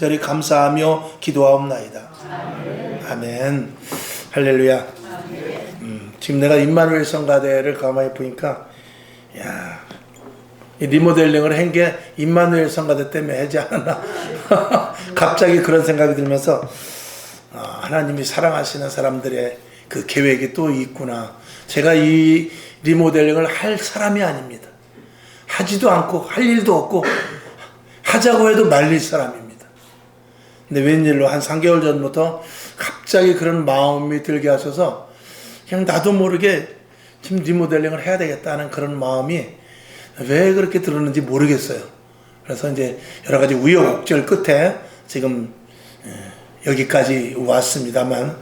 간절히 감사하며 기도하옵나이다. 아멘. 할렐루야. 지금 내가 임마누엘 성가대를 가만히 보니까, 야, 이 리모델링을 한 게 임마누엘 성가대 때문에 하지 않았나. 갑자기 그런 생각이 들면서, 하나님이 사랑하시는 사람들의 그 계획이 또 있구나. 제가 이 리모델링을 할 사람이 아닙니다. 하지도 않고 할 일도 없고 하자고 해도 말릴 사람입니다. 근데 웬일로 한 3개월 전부터 갑자기 그런 마음이 들게 하셔서 그냥 나도 모르게 지금 리모델링을 해야 되겠다는 그런 마음이 왜 그렇게 들었는지 모르겠어요. 그래서 이제 여러 가지 우여곡절 끝에 지금 여기까지 왔습니다만,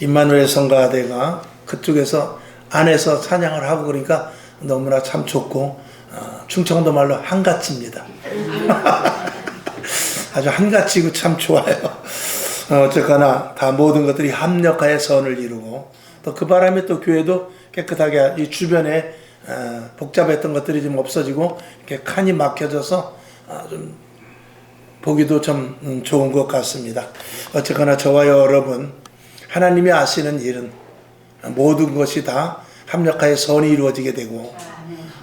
임마누엘 성가대가 그쪽에서 안에서 찬양을 하고 그러니까 너무나 참 좋고, 충청도 말로 한가치입니다. 아주 한가치고 참 좋아요. 어쨌거나 다 모든 것들이 합력하여 선을 이루고, 또 그 바람에 또 교회도 깨끗하게 이 주변에 복잡했던 것들이 좀 없어지고 이렇게 칸이 막혀져서 좀 보기도 좀 좋은 것 같습니다. 어쨌거나 저와 여러분, 하나님이 아시는 일은 모든 것이 다 합력하여 선이 이루어지게 되고,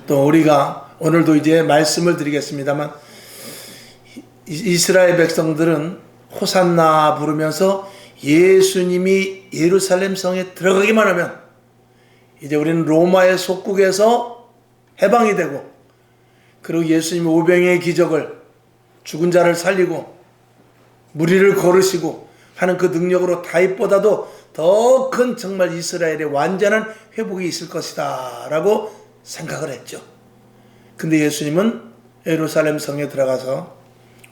또 우리가 오늘도 이제 말씀을 드리겠습니다만, 이스라엘 백성들은 호산나 부르면서 예수님이 예루살렘 성에 들어가기만 하면 이제 우리는 로마의 속국에서 해방이 되고, 그리고 예수님이 오병이의 기적을, 죽은 자를 살리고 무리를 거르시고 하는 그 능력으로 다윗보다도 더 큰 정말 이스라엘의 완전한 회복이 있을 것이다 라고 생각을 했죠. 근데 예수님은 예루살렘 성에 들어가서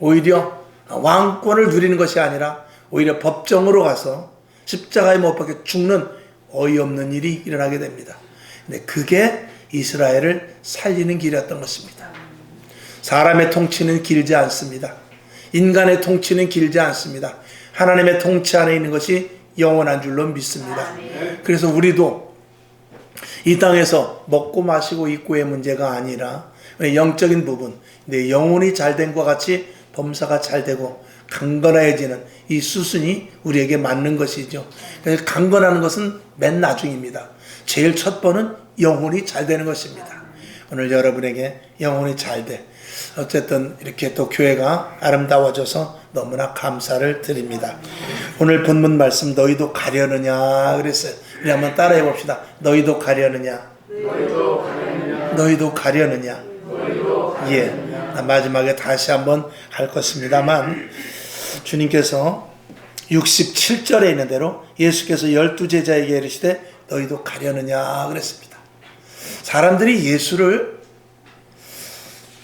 오히려 왕권을 누리는 것이 아니라 오히려 법정으로 가서 십자가에 못 박혀 죽는 어이없는 일이 일어나게 됩니다. 근데 그게 이스라엘을 살리는 길이었던 것입니다. 사람의 통치는 길지 않습니다. 인간의 통치는 길지 않습니다. 하나님의 통치 안에 있는 것이 영원한 줄로 믿습니다. 그래서 우리도 이 땅에서 먹고 마시고 입고의 문제가 아니라 영적인 부분, 내 영혼이 잘된 것과 같이 범사가 잘되고 강건해지는 이 수순이 우리에게 맞는 것이죠. 그래서 강건하는 것은 맨 나중입니다. 제일 첫 번은 영혼이 잘 되는 것입니다. 오늘 여러분에게 영혼이 잘 돼. 어쨌든 이렇게 또 교회가 아름다워져서 너무나 감사를 드립니다. 오늘 본문 말씀, 너희도 가려느냐 그랬어요. 우리 한번 따라해 봅시다. 너희도 가려느냐. 너희도 가려느냐. 예. 마지막에 다시 한번 할 것입니다만, 주님께서 67절에 있는 대로 예수께서 12제자에게 이르시되 너희도 가려느냐 그랬습니다. 사람들이 예수를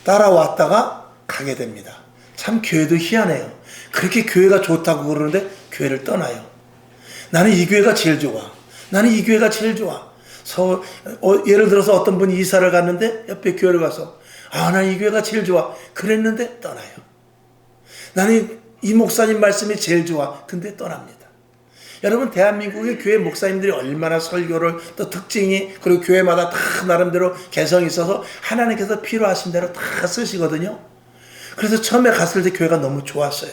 따라왔다가 가게 됩니다. 참 교회도 희한해요. 그렇게 교회가 좋다고 그러는데 교회를 떠나요. 나는 이 교회가 제일 좋아. 나는 이 교회가 제일 좋아. 예를 들어서 어떤 분이 이사를 갔는데 옆에 교회를 가서 난 이 교회가 제일 좋아. 그랬는데 떠나요. 나는 이 목사님 말씀이 제일 좋아. 근데 떠납니다. 여러분, 대한민국의 교회 목사님들이 얼마나 설교를, 또 특징이, 그리고 교회마다 다 나름대로 개성이 있어서 하나님께서 필요하신 대로 다 쓰시거든요. 그래서 처음에 갔을 때 교회가 너무 좋았어요.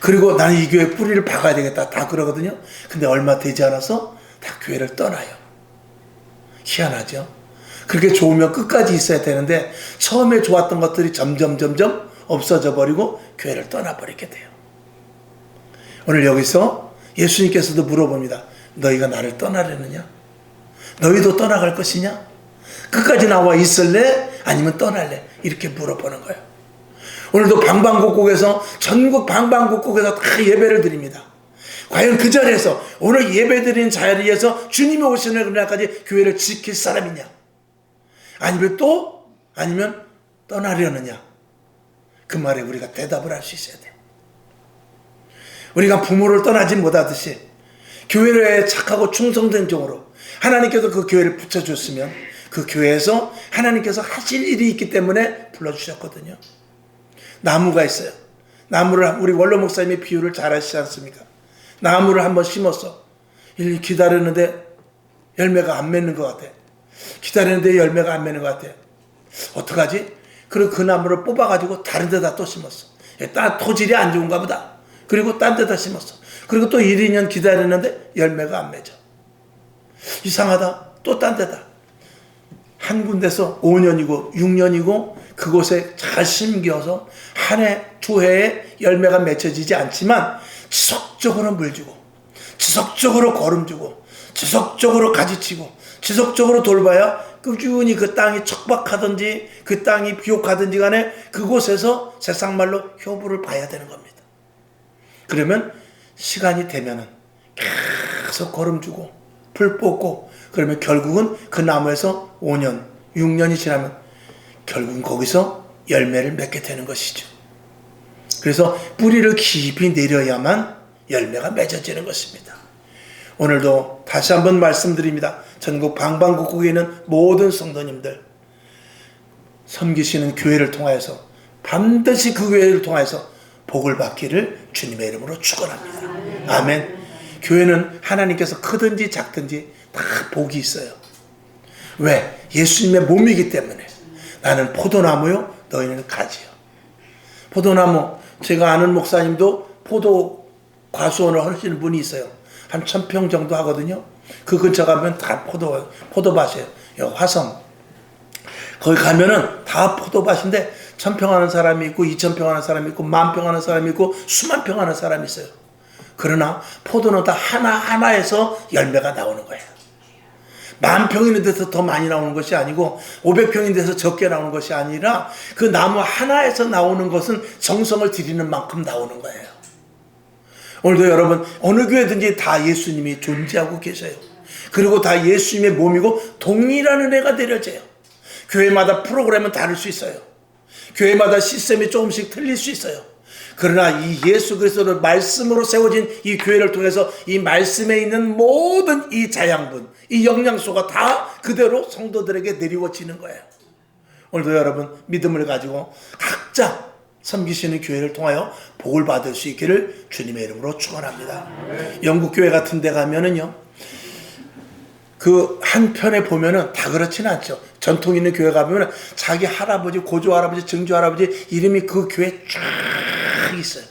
그리고 나는 이 교회 뿌리를 박아야 되겠다 다 그러거든요. 근데 얼마 되지 않아서 다 교회를 떠나요. 희한하죠. 그렇게 좋으면 끝까지 있어야 되는데 처음에 좋았던 것들이 점점 없어져 버리고 교회를 떠나버리게 돼요. 오늘 여기서 예수님께서도 물어봅니다. 너희가 나를 떠나려느냐? 너희도 떠나갈 것이냐? 끝까지 나와 있을래? 아니면 떠날래? 이렇게 물어보는 거예요. 오늘도 방방곡곡에서, 전국 방방곡곡에서 다 예배를 드립니다. 과연 그 자리에서, 오늘 예배 드리는 자리에서 주님이 오시는 그날까지 교회를 지킬 사람이냐? 아니면 떠나려느냐? 그 말에 우리가 대답을 할 수 있어야 돼요. 우리가 부모를 떠나지 못하듯이 교회에 착하고 충성된 종으로 하나님께서 그 교회를 붙여줬으면 그 교회에서 하나님께서 하실 일이 있기 때문에 불러주셨거든요. 나무가 있어요. 나무를, 우리 원로 목사님이 비유를 잘 하시지 않습니까? 나무를 한번 심었어. 기다렸는데 열매가 안 맺는 것 같아. 기다렸는데 열매가 안 맺는 것 같아. 어떡하지? 그리고 그 나무를 뽑아가지고 다른 데다 또 심었어. 토질이 안 좋은가 보다. 그리고 딴 데다 심었어. 그리고 또 1, 2년 기다리는데 열매가 안 맺어. 이상하다. 또 딴 데다. 한 군데서 5년이고 6년이고 그곳에 잘 심겨서 한 해, 두 해에 열매가 맺혀지지 않지만 지속적으로 물 주고 지속적으로 거름 주고 지속적으로 가지치고 지속적으로 돌봐야 꾸준히 그 땅이 척박하든지 그 땅이 비옥하든지 간에 그곳에서 세상 말로 효부를 봐야 되는 겁니다. 그러면 시간이 되면은 계속 거름 주고 풀 뽑고 그러면 결국은 그 나무에서 5년, 6년이 지나면 결국은 거기서 열매를 맺게 되는 것이죠. 그래서 뿌리를 깊이 내려야만 열매가 맺어지는 것입니다. 오늘도 다시 한번 말씀드립니다. 전국 방방곡곡에 있는 모든 성도님들 섬기시는 교회를 통하여서 반드시 그 교회를 통하여서 복을 받기를 주님의 이름으로 축원합니다. 아멘. 교회는 하나님께서 크든지 작든지 다 복이 있어요. 왜? 예수님의 몸이기 때문에. 나는 포도나무요, 너희는 가지요. 포도나무, 제가 아는 목사님도 포도 과수원을 하시는 분이 있어요. 한 1000평 정도 하거든요. 그 근처 가면 다 포도밭이에요. 화성. 거기 가면은 다 포도밭인데 1000평 하는 사람이 있고 2000평 하는 사람이 있고 10,000평 하는 사람이 있고 수만 평 하는 사람이 있어요. 그러나 포도는 다 하나하나에서 열매가 나오는 거예요. 10,000평 있는 데서 더 많이 나오는 것이 아니고 500평 있는 데서 적게 나오는 것이 아니라 그 나무 하나에서 나오는 것은 정성을 들이는 만큼 나오는 거예요. 오늘도 여러분 어느 교회든지 다 예수님이 존재하고 계셔요. 그리고 다 예수님의 몸이고 동일한 은혜가 내려져요. 교회마다 프로그램은 다를 수 있어요. 교회마다 시스템이 조금씩 틀릴 수 있어요. 그러나 이 예수 그리스도를 말씀으로 세워진 이 교회를 통해서 이 말씀에 있는 모든 이 자양분, 이 영양소가 다 그대로 성도들에게 내리워지는 거예요. 오늘도 여러분 믿음을 가지고 각자 섬기시는 교회를 통하여 복을 받을 수 있기를 주님의 이름으로 축원합니다. 영국 교회 같은 데 가면은요, 그 한편에 보면은 다 그렇지는 않죠. 전통 있는 교회 가보면 자기 할아버지, 고조 할아버지, 증조 할아버지 이름이 그 교회에 쫙 있어요.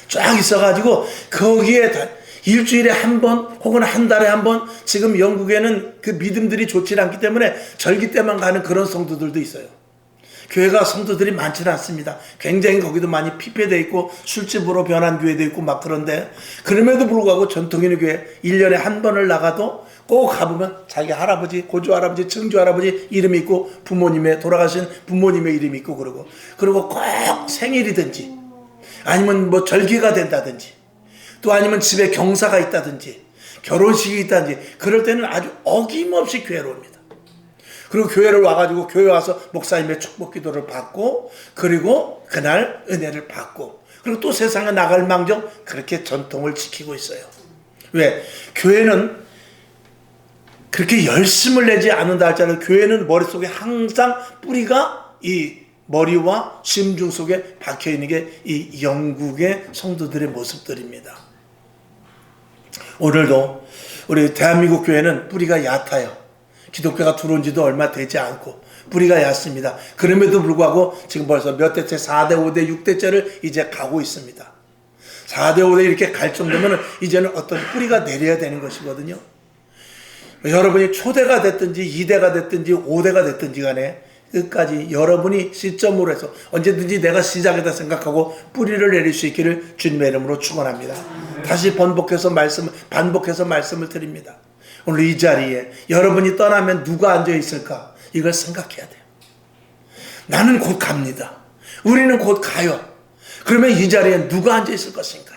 쫙 있어가지고 거기에 다 일주일에 한 번 혹은 한 달에 한 번, 지금 영국에는 그 믿음들이 좋지 않기 때문에 절기 때만 가는 그런 성도들도 있어요. 교회가 성도들이 많지는 않습니다. 굉장히 거기도 많이 피폐되어 있고 술집으로 변한 교회도 있고 막 그런데, 그럼에도 불구하고 전통 있는 교회 1년에 한 번을 나가도 꼭 가보면 자기 할아버지, 고조 할아버지, 증조 할아버지 이름이 있고 부모님의, 돌아가신 부모님의 이름이 있고 그리고 꼭 생일이든지 아니면 뭐 절기가 된다든지 또 아니면 집에 경사가 있다든지 결혼식이 있다든지 그럴 때는 아주 어김없이 교회로 옵니다. 그리고 교회를 와가지고 교회 와서 목사님의 축복 기도를 받고 그리고 그날 은혜를 받고 그리고 또 세상에 나갈 망정 그렇게 전통을 지키고 있어요. 왜? 교회는 그렇게 열심을 내지 않는다 할지라도 교회는 머릿속에 항상 뿌리가 이 머리와 심중 속에 박혀있는 게 이 영국의 성도들의 모습들입니다. 오늘도 우리 대한민국 교회는 뿌리가 얕아요. 기독교가 들어온 지도 얼마 되지 않고 뿌리가 얕습니다. 그럼에도 불구하고 지금 벌써 몇 대째 4대, 5대, 6대째를 이제 가고 있습니다. 4대, 5대 이렇게 갈 정도면 이제는 어떤 뿌리가 내려야 되는 것이거든요. 여러분이 초대가 됐든지 2대가 됐든지 5대가 됐든지 간에 끝까지 여러분이 시점으로 해서 언제든지 내가 시작이다 생각하고 뿌리를 내릴 수 있기를 주님의 이름으로 축원합니다. 다시 반복해서 말씀을 드립니다. 오늘 이 자리에 여러분이 떠나면 누가 앉아 있을까? 이걸 생각해야 돼요. 나는 곧 갑니다. 우리는 곧 가요. 그러면 이 자리에 누가 앉아 있을 것인가?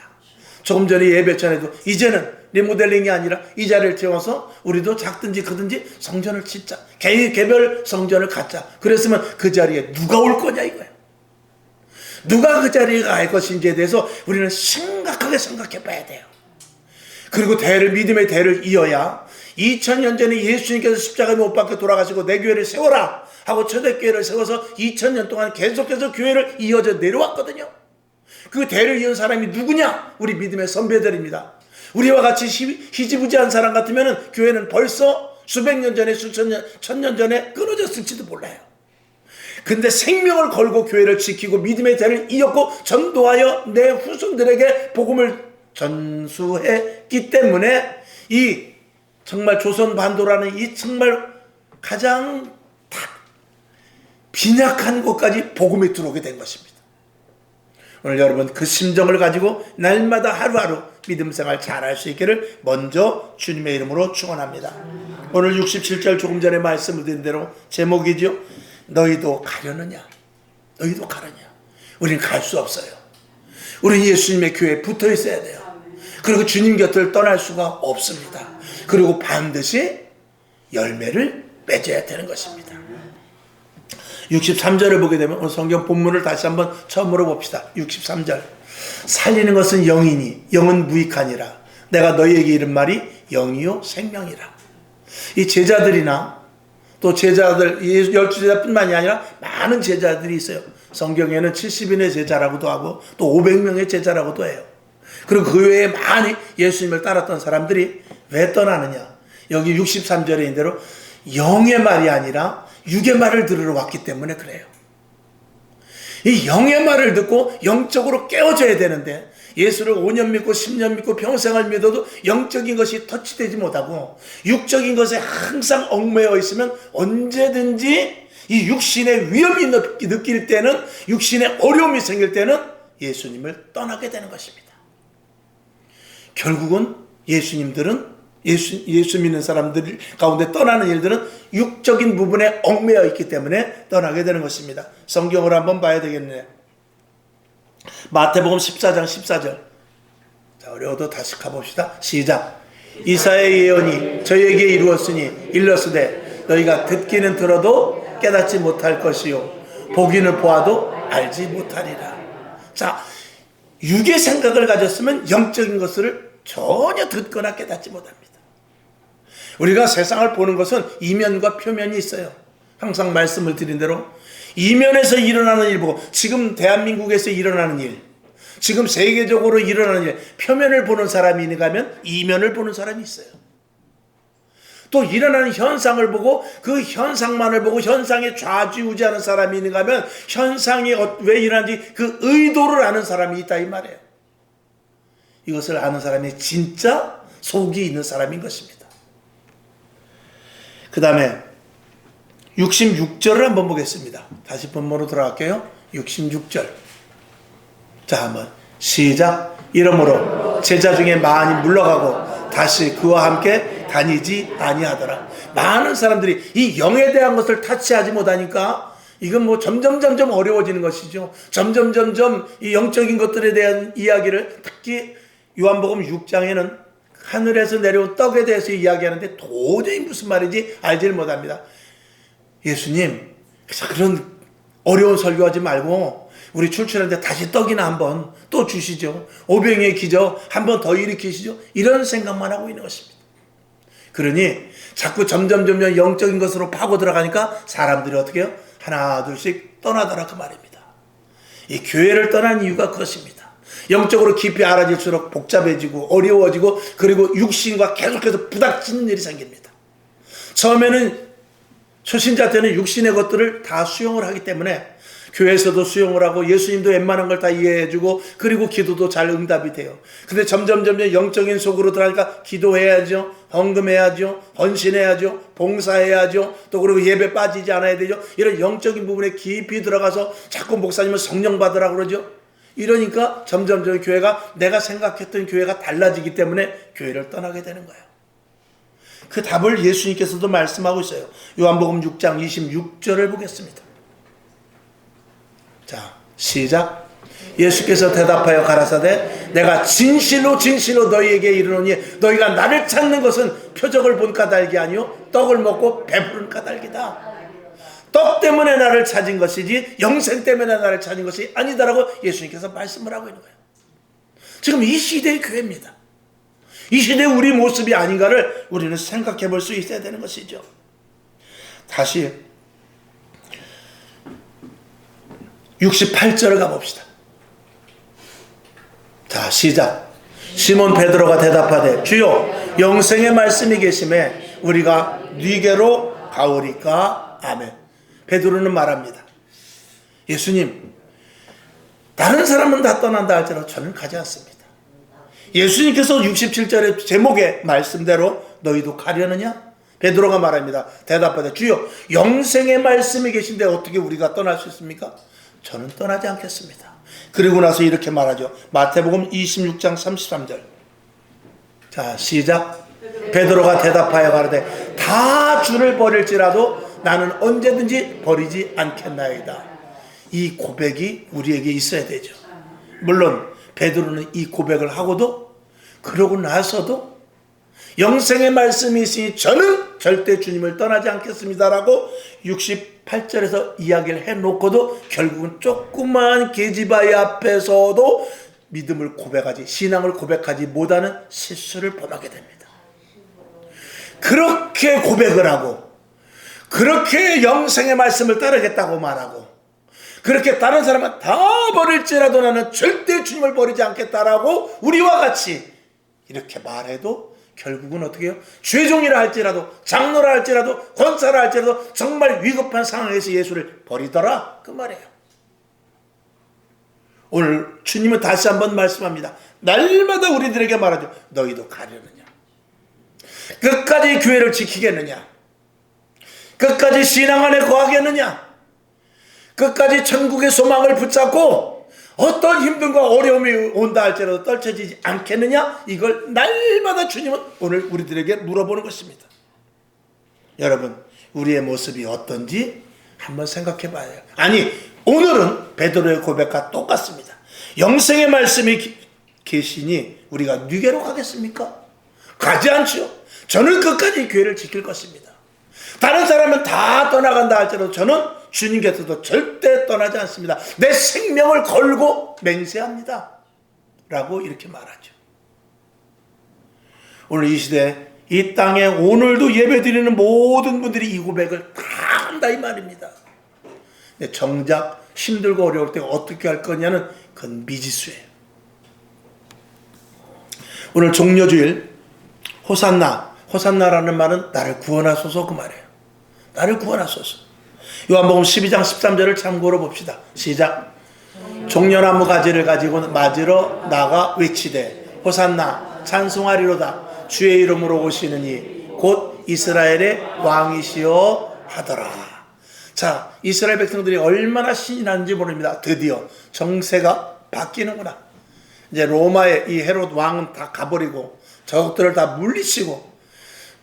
조금 전에 예배 전에도 이제는 리모델링이 아니라 이 자리를 채워서 우리도 작든지 크든지 성전을 짓자. 개별 성전을 갖자. 그랬으면 그 자리에 누가 올 거냐 이거예요. 누가 그 자리에 갈 것인지에 대해서 우리는 심각하게 생각해 봐야 돼요. 그리고 믿음의 대를 이어야 2000년 전에 예수님께서 십자가에 못 박혀 돌아가시고 내 교회를 세워라 하고 초대교회를 세워서 2000년 동안 계속해서 교회를 이어져 내려왔거든요. 그 대를 이은 사람이 누구냐? 우리 믿음의 선배들입니다. 우리와 같이 희지부지한 사람 같으면 교회는 벌써 수백 년 전에, 수천 년, 1000년 전에 끊어졌을지도 몰라요. 근데 생명을 걸고 교회를 지키고 믿음의 자를 이었고 전도하여 내 후손들에게 복음을 전수했기 때문에 이 정말 조선 반도라는 이 정말 가장 빈약한 곳까지 복음이 들어오게 된 것입니다. 오늘 여러분 그 심정을 가지고 날마다 하루하루 믿음 생활 잘할 수 있기를 먼저 주님의 이름으로 축원합니다. 오늘 67절 조금 전에 말씀을 드린 대로 제목이죠. 너희도 가려느냐? 너희도 가려냐? 우리는 갈 수 없어요. 우리는 예수님의 교회에 붙어 있어야 돼요. 그리고 주님 곁을 떠날 수가 없습니다. 그리고 반드시 열매를 맺어야 되는 것입니다. 63절을 보게 되면 오늘 성경 본문을 다시 한번 처음으로 봅시다. 63절. 살리는 것은 영이니 영은 무익하니라. 내가 너희에게 이른 말이 영이요 생명이라. 이 제자들이나 또 제자들, 12제자뿐만이 아니라 많은 제자들이 있어요. 성경에는 70인의 제자라고도 하고 또 500명의 제자라고도 해요. 그리고 그 외에 많이 예수님을 따랐던 사람들이 왜 떠나느냐? 여기 63절에 있는 대로 영의 말이 아니라 육의 말을 들으러 왔기 때문에 그래요. 이 영의 말을 듣고 영적으로 깨어져야 되는데 예수를 5년 믿고 10년 믿고 평생을 믿어도 영적인 것이 터치되지 못하고 육적인 것에 항상 얽매여 있으면 언제든지 이 육신의 위험이 느낄 때는, 육신의 어려움이 생길 때는 예수님을 떠나게 되는 것입니다. 결국은 예수 믿는 사람들 가운데 떠나는 일들은 육적인 부분에 얽매여 있기 때문에 떠나게 되는 것입니다. 성경으로 한번 봐야 되겠네요. 마태복음 14장 14절. 자, 어려워도 다시 가봅시다. 시작. 이사야의 예언이 저희에게 이루었으니 일렀으되 너희가 듣기는 들어도 깨닫지 못할 것이요 보기는 보아도 알지 못하리라. 자, 육의 생각을 가졌으면 영적인 것을 전혀 듣거나 깨닫지 못합니다. 우리가 세상을 보는 것은 이면과 표면이 있어요. 항상 말씀을 드린 대로 이면에서 일어나는 일 보고, 지금 대한민국에서 일어나는 일, 지금 세계적으로 일어나는 일, 표면을 보는 사람이 있는가 하면 이면을 보는 사람이 있어요. 또 일어나는 현상을 보고 그 현상만을 보고 현상에 좌지우지하는 사람이 있는가 하면 현상이 왜 일어나는지 그 의도를 아는 사람이 있다 이 말이에요. 이것을 아는 사람이 진짜 속이 있는 사람인 것입니다. 그 다음에 66절을 한번 보겠습니다. 다시 본문으로 들어갈게요. 66절. 자, 한번 시작. 이러므로 제자 중에 많이 물러가고 다시 그와 함께 다니지 아니하더라. 많은 사람들이 이 영에 대한 것을 타치하지 못하니까 이건 뭐 점점 어려워지는 것이죠. 점점 이 영적인 것들에 대한 이야기를, 특히 요한복음 6장에는 하늘에서 내려온 떡에 대해서 이야기하는데 도저히 무슨 말인지 알지를 못합니다. 예수님, 그런 어려운 설교하지 말고 우리 출출한데 다시 떡이나 한번 또 주시죠. 오병이의 기적 한번 더 일으키시죠. 이런 생각만 하고 있는 것입니다. 그러니 자꾸 점점 영적인 것으로 파고 들어가니까 사람들이 어떻게 해요? 하나 둘씩 떠나더라 그 말입니다. 이 교회를 떠난 이유가 그것입니다. 영적으로 깊이 알아질수록 복잡해지고 어려워지고 그리고 육신과 계속해서 부닥치는 일이 생깁니다. 처음에는 초신자 때는 육신의 것들을 다 수용을 하기 때문에 교회에서도 수용을 하고 예수님도 웬만한 걸 다 이해해주고 그리고 기도도 잘 응답이 돼요. 근데 점점 영적인 속으로 들어가니까 기도해야죠, 헌금해야죠, 헌신해야죠, 봉사해야죠, 또 그리고 예배 빠지지 않아야 되죠. 이런 영적인 부분에 깊이 들어가서 자꾸 목사님은 성령 받으라고 그러죠. 이러니까 점점 교회가, 내가 생각했던 교회가 달라지기 때문에 교회를 떠나게 되는 거예요. 그 답을 예수님께서도 말씀하고 있어요. 요한복음 6장 26절을 보겠습니다. 자, 시작. 예수께서 대답하여 가라사대 내가 진실로 너희에게 이르노니 너희가 나를 찾는 것은 표적을 본 까닭이 아니요 떡을 먹고 배부른 까닭이다. 떡 때문에 나를 찾은 것이지 영생 때문에 나를 찾은 것이 아니다라고 예수님께서 말씀을 하고 있는 거예요. 지금 이 시대의 교회입니다. 이 시대의 우리 모습이 아닌가를 우리는 생각해 볼 수 있어야 되는 것이죠. 다시 68절을 가봅시다. 자, 시작. 시몬 베드로가 대답하되 주여 영생의 말씀이 계심에 우리가 네게로 가오리까. 아멘. 베드로는 말합니다. 예수님, 다른 사람은 다 떠난다 할지라도 저는 가지 않습니다. 예수님께서 67절의 제목의 말씀대로 너희도 가려느냐? 베드로가 말합니다. 대답하되 주여 영생의 말씀이 계신데 어떻게 우리가 떠날 수 있습니까? 저는 떠나지 않겠습니다. 그리고 나서 이렇게 말하죠. 마태복음 26장 33절. 자, 시작. 베드로가 대답하여 가로되 다 주를 버릴지라도 나는 언제든지 버리지 않겠나이다. 이 고백이 우리에게 있어야 되죠. 물론 베드로는 이 고백을 하고도 그러고 나서도 영생의 말씀이 있으니 저는 절대 주님을 떠나지 않겠습니다라고 68절에서 이야기를 해놓고도 결국은 조그만 계집아이 앞에서도 믿음을 고백하지, 신앙을 고백하지 못하는 실수를 범하게 됩니다. 그렇게 고백을 하고 그렇게 영생의 말씀을 따르겠다고 말하고 그렇게 다른 사람은 다 버릴지라도 나는 절대 주님을 버리지 않겠다라고 우리와 같이 이렇게 말해도 결국은 어떻게 해요? 죄종이라 할지라도 장로라 할지라도 권사라 할지라도 정말 위급한 상황에서 예수를 버리더라 그 말이에요. 오늘 주님은 다시 한번 말씀합니다. 날마다 우리들에게 말하죠. 너희도 가려느냐? 끝까지 교회를 지키겠느냐? 끝까지 신앙 안에 거하겠느냐? 끝까지 천국의 소망을 붙잡고 어떤 힘듦과 어려움이 온다 할지라도 떨쳐지지 않겠느냐? 이걸 날마다 주님은 오늘 우리들에게 물어보는 것입니다. 여러분, 우리의 모습이 어떤지 한번 생각해 봐요. 아니, 오늘은 베드로의 고백과 똑같습니다. 영생의 말씀이 계시니 우리가 뉘게로 가겠습니까? 가지 않죠. 저는 끝까지 교회를 지킬 것입니다. 다른 사람은 다 떠나간다 할지라도 저는 주님께서도 절대 떠나지 않습니다. 내 생명을 걸고 맹세합니다. 라고 이렇게 말하죠. 오늘 이 시대 이 땅에 오늘도 예배드리는 모든 분들이 이 고백을 다 한다 이 말입니다. 근데 정작 힘들고 어려울 때 어떻게 할 거냐는 그건 미지수예요. 오늘 종려주일 호산나라는 말은 나를 구원하소서 그 말이에요. 나를 구원하소서. 요한복음 12장 13절을 참고로 봅시다. 시작. 종려나무 가지를 가지고 맞으러 나가 외치되 호산나 찬송하리로다 주의 이름으로 오시는 이 곧 이스라엘의 왕이시여 하더라. 자, 이스라엘 백성들이 얼마나 신이 났는지 모릅니다. 드디어 정세가 바뀌는구나. 이제 로마의 이 헤롯 왕은 다 가버리고 저것들을 다 물리치고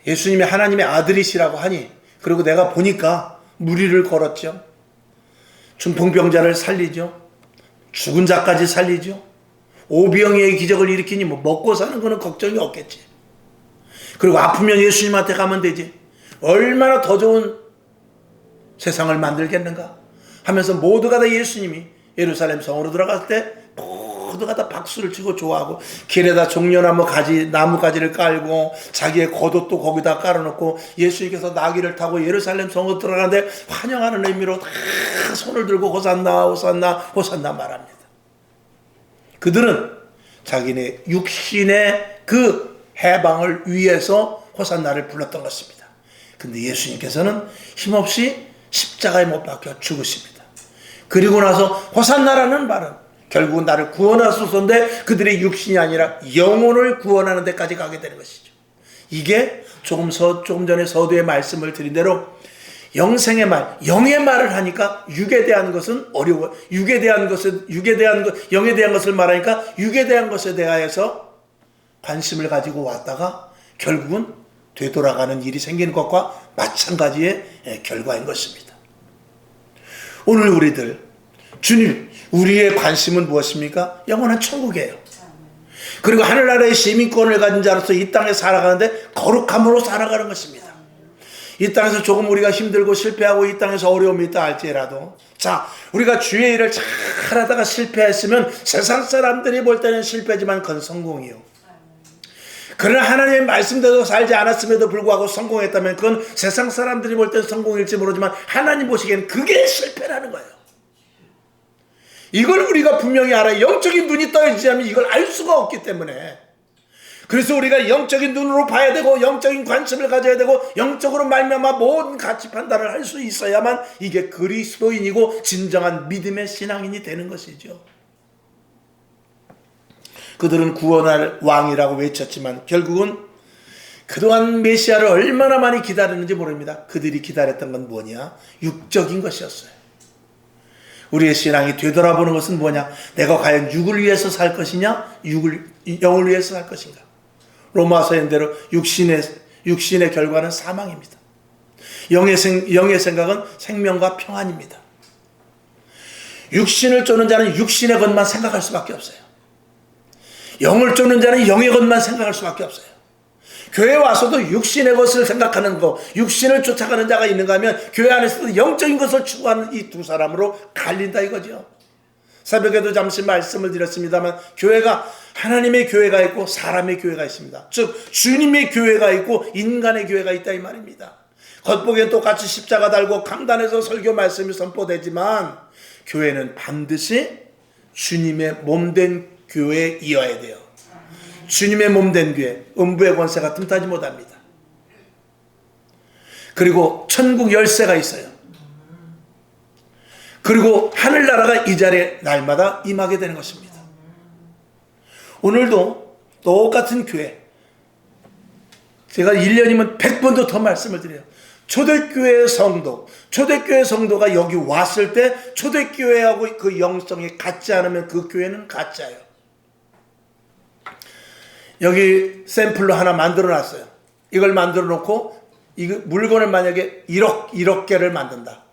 예수님이 하나님의 아들이시라고 하니 그리고 내가 보니까 무리를 걸었죠. 중풍병자를 살리죠. 죽은 자까지 살리죠. 오병이의 기적을 일으키니 뭐 먹고 사는 거는 걱정이 없겠지. 그리고 아프면 예수님한테 가면 되지. 얼마나 더 좋은 세상을 만들겠는가 하면서 모두가 다 예수님이 예루살렘 성으로 들어갈 때 모두가 다 박수를 치고 좋아하고 길에다 종려나무 나무 가지를 깔고 자기의 겉옷도 거기다 깔아놓고 예수님께서 나귀를 타고 예루살렘 성으로 들어가는데 환영하는 의미로 다 손을 들고 호산나 호산나 호산나 말합니다. 그들은 자기네 육신의 그 해방을 위해서 호산나를 불렀던 것입니다. 근데 예수님께서는 힘없이 십자가에 못 박혀 죽으십니다. 그리고 나서 호산나라는 말은 결국은 나를 구원하소서인데 그들의 육신이 아니라 영혼을 구원하는 데까지 가게 되는 것이죠. 이게 조금 전에 서두에 말씀을 드린 대로 영생의 말, 영의 말을 하니까 육에 대한 것은 어려워. 영에 대한 것을 말하니까 육에 대한 것에 대하여서 관심을 가지고 왔다가 결국은 되돌아가는 일이 생기는 것과 마찬가지의 결과인 것입니다. 오늘 우리들 주님, 우리의 관심은 무엇입니까? 영원한 천국이에요. 그리고 하늘나라의 시민권을 가진 자로서 이 땅에 살아가는데 거룩함으로 살아가는 것입니다. 이 땅에서 조금 우리가 힘들고 실패하고 이 땅에서 어려움이 있다 할지라도 자, 우리가 주의 일을 잘하다가 실패했으면 세상 사람들이 볼 때는 실패지만 그건 성공이요. 그러나 하나님의 말씀대로 살지 않았음에도 불구하고 성공했다면 그건 세상 사람들이 볼 때는 성공일지 모르지만 하나님 보시기에는 그게 실패라는 거예요. 이걸 우리가 분명히 알아요. 영적인 눈이 떠야지 않으면 이걸 알 수가 없기 때문에 그래서 우리가 영적인 눈으로 봐야 되고 영적인 관심을 가져야 되고 영적으로 말미암아 모든 가치 판단을 할 수 있어야만 이게 그리스도인이고 진정한 믿음의 신앙인이 되는 것이죠. 그들은 구원할 왕이라고 외쳤지만 결국은 그동안 메시아를 얼마나 많이 기다렸는지 모릅니다. 그들이 기다렸던 건 뭐냐? 육적인 것이었어요. 우리의 신앙이 되돌아보는 것은 뭐냐? 내가 과연 육을 위해서 살 것이냐? 영을 위해서 살 것인가? 로마서의 대로 육신의 결과는 사망입니다. 영의 생각은 생명과 평안입니다. 육신을 쫓는 자는 육신의 것만 생각할 수밖에 없어요. 영을 쫓는 자는 영의 것만 생각할 수밖에 없어요. 교회 와서도 육신의 것을 생각하는 거, 육신을 쫓아가는 자가 있는가 하면 교회 안에서도 영적인 것을 추구하는 이 두 사람으로 갈린다 이거죠. 새벽에도 잠시 말씀을 드렸습니다만 교회가 하나님의 교회가 있고 사람의 교회가 있습니다. 즉 주님의 교회가 있고 인간의 교회가 있다 이 말입니다. 겉보기엔 똑같이 십자가 달고 강단에서 설교 말씀이 선포되지만 교회는 반드시 주님의 몸된 교회에 이어야 돼요. 주님의 몸된 교회, 음부의 권세가 틈타지 못합니다. 그리고 천국 열쇠가 있어요. 그리고 하늘나라가 이 자리에 날마다 임하게 되는 것입니다. 오늘도 똑같은 교회, 제가 1년이면 100번도 더 말씀을 드려요. 초대교회의 성도가 여기 왔을 때 초대교회하고 그 영성이 같지 않으면 그 교회는 가짜예요. 여기 샘플로 하나 만들어 놨어요. 이걸 만들어 놓고 이 물건을 만약에 1억 개를 만든다.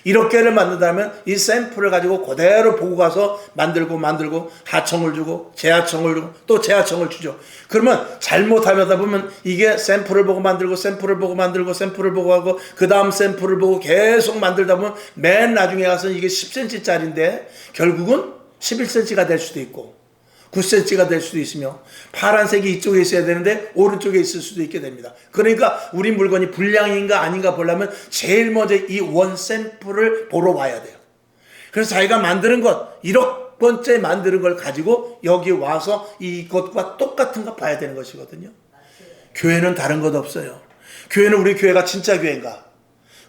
1억 개를 만든다면 이 샘플을 가지고 그대로 보고 가서 만들고 하청을 주고 재하청을 주고 또 재하청을 주죠. 그러면 잘못하다 보면 이게 샘플을 보고 만들고 샘플을 보고 하고 그 다음 샘플을 보고 계속 만들다 보면 맨 나중에 가서 이게 10cm짜리인데 결국은 11cm가 될 수도 있고 9cm가 될 수도 있으며 파란색이 이쪽에 있어야 되는데 오른쪽에 있을 수도 있게 됩니다. 그러니까 우리 물건이 불량인가 아닌가 보려면 제일 먼저 이 원 샘플을 보러 와야 돼요. 그래서 자기가 만드는 것 1억 번째 만드는 걸 가지고 여기 와서 이것과 똑같은 거 봐야 되는 것이거든요. 교회는 다른 것 없어요. 교회는 우리 교회가 진짜 교회인가,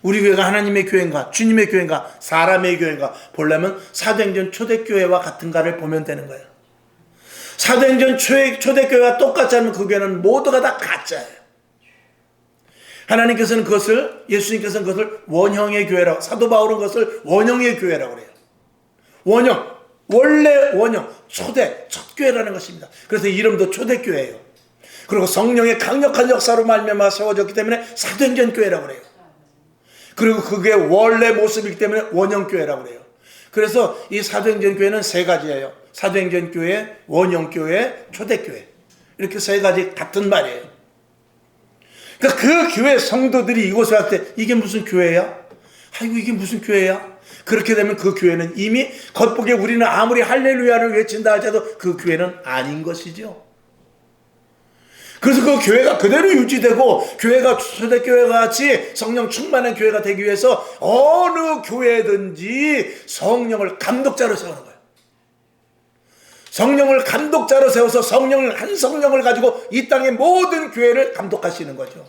우리 교회가 하나님의 교회인가, 주님의 교회인가, 사람의 교회인가 보려면 사도행전 초대교회와 같은가를 보면 되는 거예요. 사도행전 초대교회와 똑같지 않으면 그 교회는 모두가 다 가짜예요. 하나님께서는 예수님께서는 그것을 원형의 교회라고, 사도 바울은 그것을 원형의 교회라고 그래요. 원래 원형, 첫 교회라는 것입니다. 그래서 이름도 초대교회예요. 그리고 성령의 강력한 역사로 말미암아 세워졌기 때문에 사도행전 교회라고 그래요. 그리고 그게 원래 모습이기 때문에 원형교회라고 그래요. 그래서 이 사도행전 교회는 세 가지예요. 사도행전 교회, 원형교회, 초대교회. 이렇게 세 가지 같은 말이에요. 그러니까 그 교회 성도들이 이곳에 왔을 때 이게 무슨 교회야? 아이고 이게 무슨 교회야? 그렇게 되면 그 교회는 이미 겉보기에 우리는 아무리 할렐루야를 외친다 할지라도 그 교회는 아닌 것이죠. 그래서 그 교회가 그대로 유지되고 교회가 초대교회와 같이 성령 충만한 교회가 되기 위해서 어느 교회든지 성령을 감독자로 세우는 거예요. 성령을 감독자로 세워서 한 성령을 가지고 이 땅의 모든 교회를 감독하시는 거죠.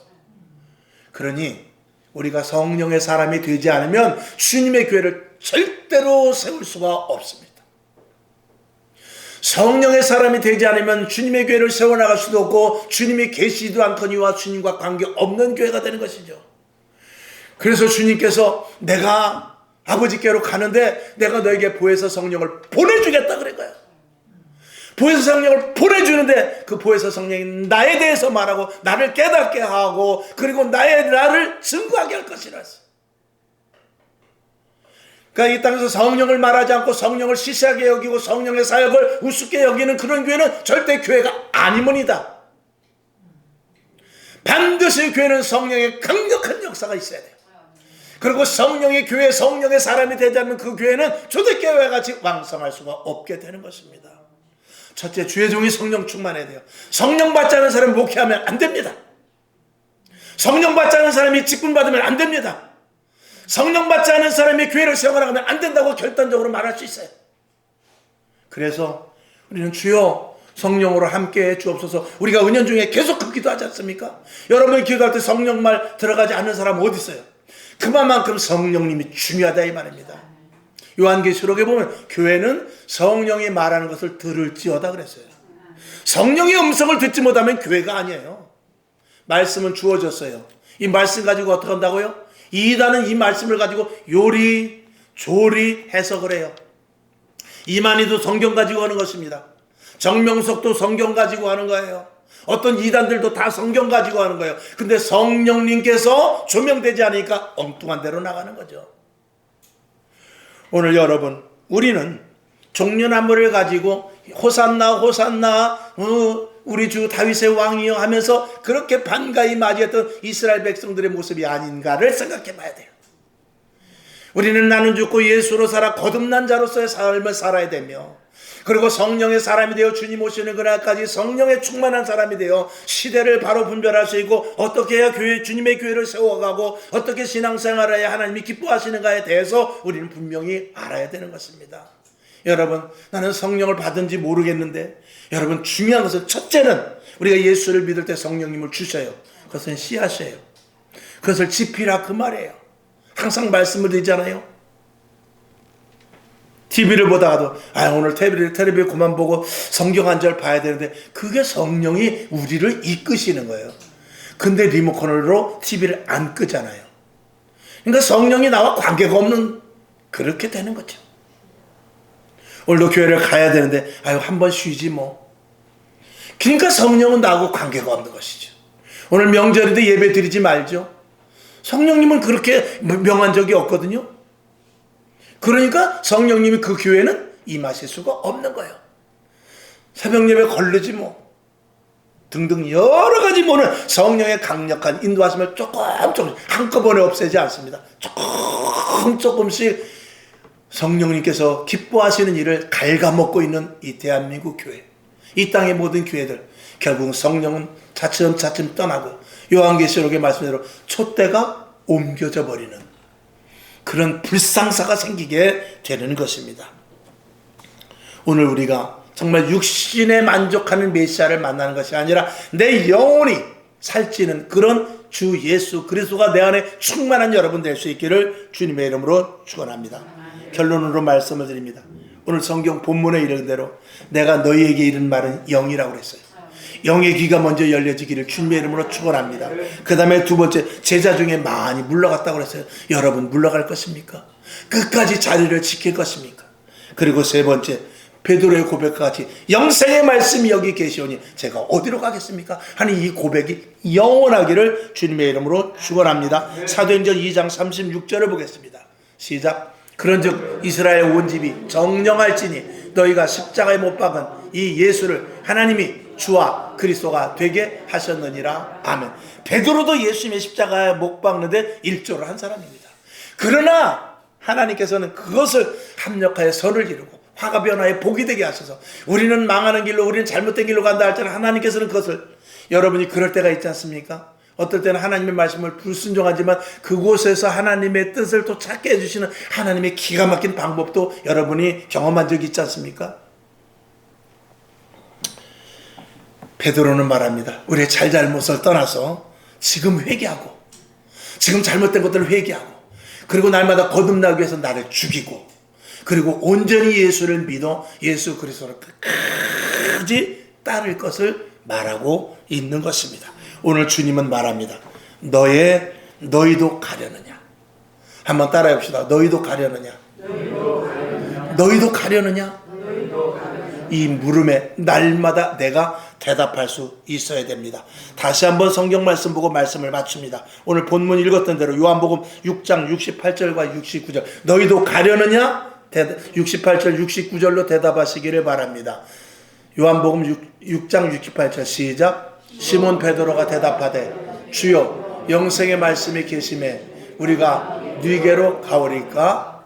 그러니 우리가 성령의 사람이 되지 않으면 주님의 교회를 절대로 세울 수가 없습니다. 성령의 사람이 되지 않으면 주님의 교회를 세워나갈 수도 없고 주님이 계시지도 않거니와 주님과 관계없는 교회가 되는 것이죠. 그래서 주님께서 내가 아버지께로 가는데 내가 너에게 보혜사 성령을 보내주겠다 그런 거예요. 보혜사 성령을 보내주는데 그 보혜사 성령이 나에 대해서 말하고 나를 깨닫게 하고 그리고 나를 증거하게 할 것이라 했어요. 그러니까 이 땅에서 성령을 말하지 않고 성령을 시시하게 여기고 성령의 사역을 우습게 여기는 그런 교회는 절대 교회가 아니문이다. 반드시 교회는 성령의 강력한 역사가 있어야 돼요. 그리고 성령의 교회, 성령의 사람이 되지 않으면 그 교회는 초대교회와 같이 왕성할 수가 없게 되는 것입니다. 첫째, 주의 종이 성령 충만해야 돼요. 성령 받지 않은 사람이 목회하면 안 됩니다. 성령 받지 않은 사람이 직분 받으면 안 됩니다. 성령 받지 않은 사람이 교회를 세워나가면 안 된다고 결단적으로 말할 수 있어요. 그래서 우리는 주여 성령으로 함께해 주옵소서. 우리가 은연중에 계속 그 기도하지 않습니까? 여러분이 기도할 때 성령 말 들어가지 않는 사람 어디 있어요? 그만큼 성령님이 중요하다 이 말입니다. 요한계시록에 보면 교회는 성령이 말하는 것을 들을지어다 그랬어요. 성령의 음성을 듣지 못하면 교회가 아니에요. 말씀은 주어졌어요. 이 말씀 가지고 어떻게 한다고요? 이단은 이 말씀을 가지고 요리조리 해석을 해요. 이만희도 성경 가지고 하는 것입니다. 정명석도 성경 가지고 하는 거예요. 어떤 이단들도 다 성경 가지고 하는 거예요. 근데 성령님께서 조명되지 않으니까 엉뚱한 대로 나가는 거죠. 오늘 여러분, 우리는 종려나무를 가지고 호산나 호산나 우리 주 다윗의 왕이여 하면서 그렇게 반가이 맞이했던 이스라엘 백성들의 모습이 아닌가를 생각해 봐야 돼요. 우리는 나는 죽고 예수로 살아 거듭난 자로서의 삶을 살아야 되며, 그리고 성령의 사람이 되어 주님 오시는 그날까지 성령에 충만한 사람이 되어 시대를 바로 분별할 수 있고, 어떻게 해야 주님의 교회를 세워가고 어떻게 신앙생활을 해야 하나님이 기뻐하시는가에 대해서 우리는 분명히 알아야 되는 것입니다. 여러분, 나는 성령을 받은지 모르겠는데, 여러분, 중요한 것은 첫째는 우리가 예수를 믿을 때 성령님을 주셔요. 그것은 씨앗이에요. 그것을 지피라 그 말이에요. 항상 말씀을 드리잖아요. TV를 보다가도 오늘 텔레비 그만 보고 성경 한 절 봐야 되는데, 그게 성령이 우리를 이끄시는 거예요. 근데 리모컨으로 TV를 안 끄잖아요. 그러니까 성령이 나와 관계가 없는, 그렇게 되는 거죠. 오늘도 교회를 가야 되는데 한번 쉬지 뭐. 그러니까 성령은 나하고 관계가 없는 것이죠. 오늘 명절인데 예배 드리지 말죠. 성령님은 그렇게 명한 적이 없거든요. 그러니까 성령님이 그 교회는 임하실 수가 없는 거예요. 새벽 예배 걸르지 뭐. 등등 여러 가지 뭐는 성령의 강력한 인도하심을 조금 한꺼번에 없애지 않습니다. 조금씩 성령님께서 기뻐하시는 일을 갉아먹고 있는 이 대한민국 교회, 이 땅의 모든 교회들, 결국은 성령은 차츰차츰 떠나고 요한계시록의 말씀대로 촛대가 옮겨져 버리는 그런 불상사가 생기게 되는 것입니다. 오늘 우리가 정말 육신에 만족하는 메시아를 만나는 것이 아니라 내 영혼이 살찌는 그런 주 예수 그리스도가 내 안에 충만한 여러분 될 수 있기를 주님의 이름으로 축원합니다. 결론으로 말씀을 드립니다. 오늘 성경 본문에 이르는 대로 내가 너희에게 이른 말은 영이라고 그랬어요. 영의 귀가 먼저 열려지기를 주님의 이름으로 축원합니다. 그 다음에 두 번째, 제자 중에 많이 물러갔다고 그랬어요. 여러분 물러갈 것입니까? 끝까지 자리를 지킬 것입니까? 그리고 세 번째, 베드로의 고백과 같이 영생의 말씀이 여기 계시오니 제가 어디로 가겠습니까? 하는 이 고백이 영원하기를 주님의 이름으로 축원합니다. 사도행전 2장 36절을 보겠습니다. 시작. 그런즉 이스라엘 온 집이 정령할지니 너희가 십자가에 못 박은 이 예수를 하나님이 주와 그리스도가 되게 하셨느니라. 아멘. 베드로도 예수님의 십자가에 못 박는데 일조를 한 사람입니다. 그러나 하나님께서는 그것을 합력하여 선을 이루고 화가 변화에 복이 되게 하셔서 우리는 망하는 길로, 우리는 잘못된 길로 간다 할 때는 하나님께서는 그것을, 여러분이 그럴 때가 있지 않습니까? 어떨 때는 하나님의 말씀을 불순종하지만 그곳에서 하나님의 뜻을 또 찾게 해주시는 하나님의 기가 막힌 방법도 여러분이 경험한 적이 있지 않습니까? 베드로는 말합니다. 우리의 잘잘못을 떠나서 지금 회개하고, 지금 잘못된 것들을 회개하고, 그리고 날마다 거듭나기 위해서 나를 죽이고, 그리고 온전히 예수를 믿어 예수 그리스도를 끝까지 따를 것을 말하고 있는 것입니다. 오늘 주님은 말합니다. 너희도 가려느냐? 한번 따라해 봅시다. 너희도 가려느냐? 너희도 가려느냐? 이 물음에 날마다 내가 대답할 수 있어야 됩니다. 다시 한번 성경 말씀 보고 말씀을 마칩니다. 오늘 본문 읽었던 대로 요한복음 6장 68절과 69절, 너희도 가려느냐? 68절 69절로 대답하시기를 바랍니다. 요한복음 6장 68절 시작. 시몬 베드로가 대답하되 주여 영생의 말씀이 계심에 우리가 네게로 가오리까?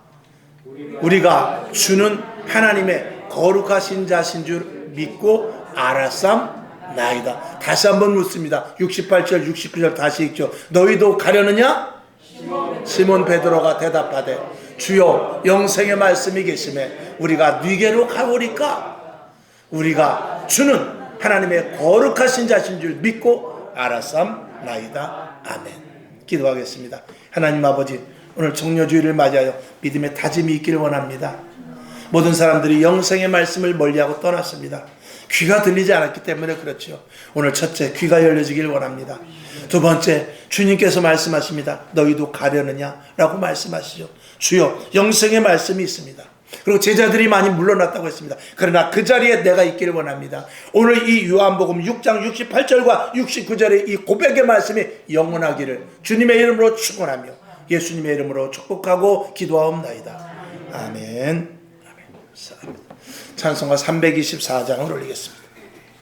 우리가 주는 하나님의 거룩하신 자신 줄 믿고 알았삼나이다. 다시 한번 묻습니다. 68절 69절 다시 읽죠. 너희도 가려느냐? 시몬 베드로가 대답하되 주여 영생의 말씀이 계심에 우리가 네게로 가오리까? 우리가 주는 하나님의 거룩하신 자신 줄 믿고 알았삼나이다. 아멘. 기도하겠습니다. 하나님 아버지, 오늘 종료주일을 맞이하여 믿음의 다짐이 있기를 원합니다. 모든 사람들이 영생의 말씀을 멀리하고 떠났습니다. 귀가 들리지 않았기 때문에 그렇죠. 오늘 첫째, 귀가 열려지길 원합니다. 두 번째, 주님께서 말씀하십니다. 너희도 가려느냐? 라고 말씀하시죠. 주여, 영생의 말씀이 있습니다. 그리고 제자들이 많이 물러났다고 했습니다. 그러나 그 자리에 내가 있기를 원합니다. 오늘 이 요한복음 6장 68절과 69절의 이 고백의 말씀이 영원하기를 주님의 이름으로 축원하며 예수님의 이름으로 축복하고 기도하옵나이다. 아멘. 찬송가 324장을 올리겠습니다.